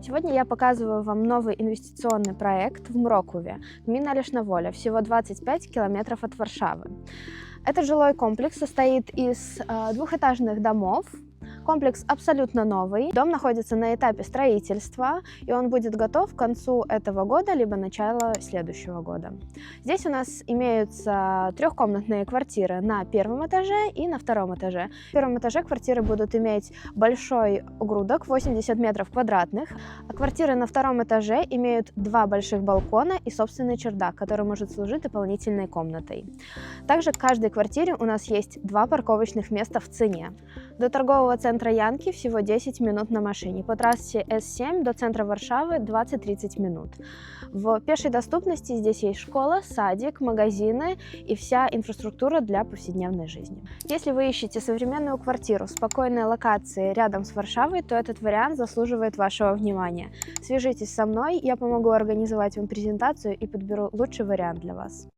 Сегодня я показываю вам новый инвестиционный проект в Мрокуве, гмина Лешноволя, всего 25 километров от Варшавы. Этот жилой комплекс состоит из двухэтажных домов. Комплекс абсолютно новый. Дом находится на этапе строительства, и он будет готов к концу этого года, либо начало следующего года. Здесь у нас имеются трехкомнатные квартиры на первом этаже и на втором этаже. В первом этаже квартиры будут иметь большой огородок 80 метров квадратных, а квартиры на втором этаже имеют два больших балкона и собственный чердак, который может служить дополнительной комнатой. Также к каждой квартире у нас есть два парковочных места в цене. До торгового центра Янки всего 10 минут на машине. По трассе С7 до центра Варшавы 20-30 минут. В пешей доступности здесь есть школа, садик, магазины и вся инфраструктура для повседневной жизни. Если вы ищете современную квартиру в спокойной локации рядом с Варшавой, то этот вариант заслуживает вашего внимания. Свяжитесь со мной, я помогу организовать вам презентацию и подберу лучший вариант для вас.